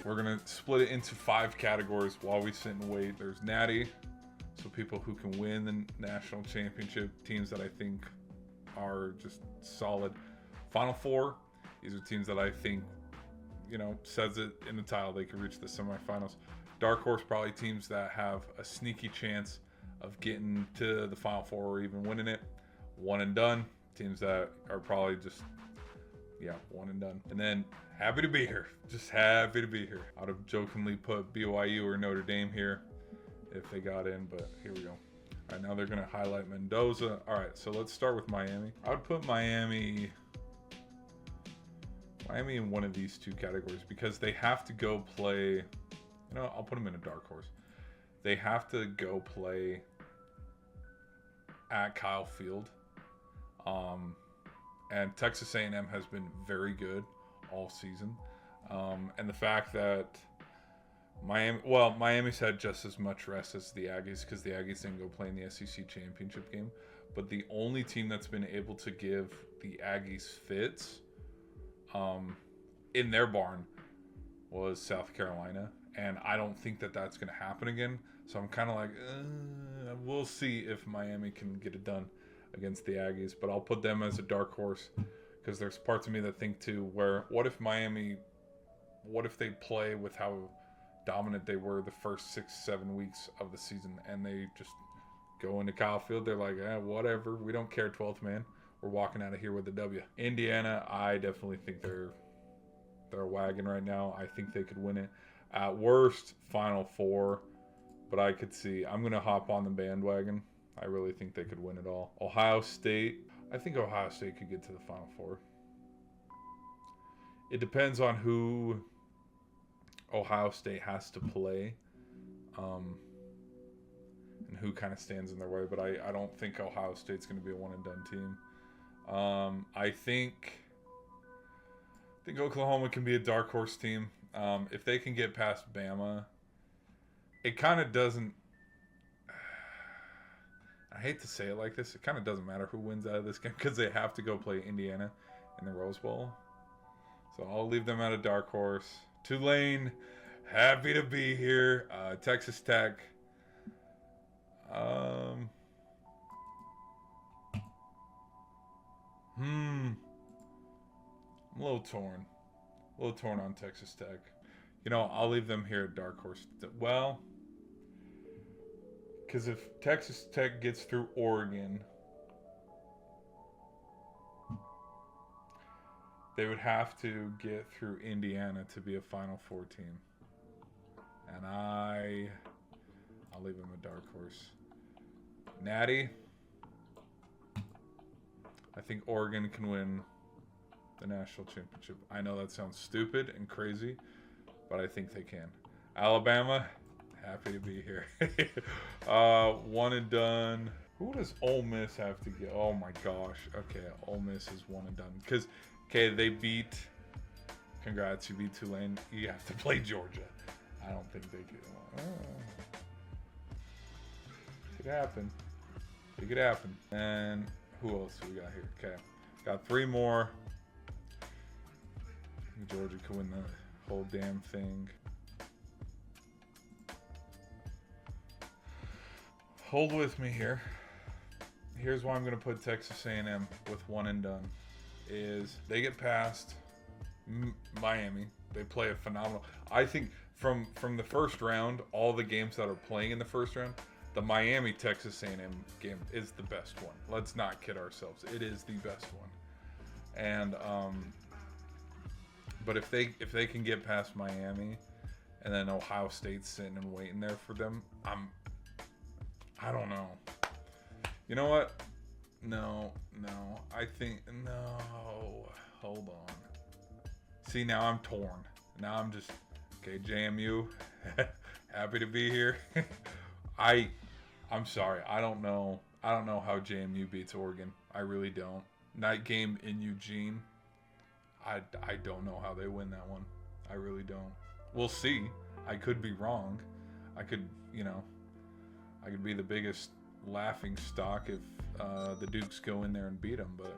We're going to split it into 5 categories while we sit and wait. There's Natty, so people who can win the national championship, teams that I think are just solid. Final Four, these are teams that I think, says it in the title, they could reach the semifinals. Dark Horse, probably teams that have a sneaky chance of getting to the Final Four or even winning it. One and done, teams that are probably just, one and done. And then happy to be here, just happy to be here. I would have jokingly put BYU or Notre Dame here if they got in, but here we go. All right, now they're going to highlight Mendoza. All right, so let's start with Miami. I would put Miami in one of these 2 categories because they have to go play. I'll put them in a dark horse. They have to go play at Kyle Field. And Texas A&M has been very good all season. And the fact that Miami's had just as much rest as the Aggies because the Aggies didn't go play in the SEC championship game. But the only team that's been able to give the Aggies fits in their barn was South Carolina. And I don't think that that's going to happen again. So I'm kind of like, we'll see if Miami can get it done against the Aggies. But I'll put them as a dark horse because there's parts of me that think too, where what if they play with how dominant they were the first 6-7 weeks of the season and they just go into Kyle Field, they're like, whatever, we don't care, 12th man. We're walking out of here with a W. Indiana, I definitely think they're a wagon right now. I think they could win it. At worst, Final Four, but I could see. I'm going to hop on the bandwagon. I really think they could win it all. Ohio State, I think Ohio State could get to the Final Four. It depends on who Ohio State has to play and who kind of stands in their way, but I don't think Ohio State's going to be a one-and-done team. I think Oklahoma can be a dark horse team. If they can get past Bama, it kind of doesn't. I hate to say it like this. It kind of doesn't matter who wins out of this game because they have to go play Indiana in the Rose Bowl. So I'll leave them at a dark horse. Tulane, happy to be here. Texas Tech. I'm a little torn. On Texas Tech. I'll leave them here at dark horse. Well, because if Texas Tech gets through Oregon, they would have to get through Indiana to be a Final Four team. And I'll leave them a dark horse. Natty, I think Oregon can win the national championship. I know that sounds stupid and crazy, but I think they can. Alabama, happy to be here. One and done. Who does Ole Miss have to get? Oh my gosh. Okay, Ole Miss is one and done. Because, they beat. Congrats, you beat Tulane. You have to play Georgia. I don't think they could. Could happen. It could happen. And who else do we got here? Okay, got 3 more. Georgia could win the whole damn thing. Hold with me here. Here's why I'm going to put Texas A&M with one and done. Is they get past Miami. They play a phenomenal. I think from the first round, all the games that are playing in the first round, the Miami Texas A&M game is the best one. Let's not kid ourselves. It is the best one. And but if they can get past Miami, and then Ohio State's sitting and waiting there for them, I don't know. You know what? No. Hold on. See, now I'm torn. Now I'm just, okay, JMU, happy to be here. I'm sorry. I don't know how JMU beats Oregon. I really don't. Night game in Eugene. I don't know how they win that one. I really don't. We'll see. I could be wrong. I could be the biggest laughing stock if the Dukes go in there and beat them, but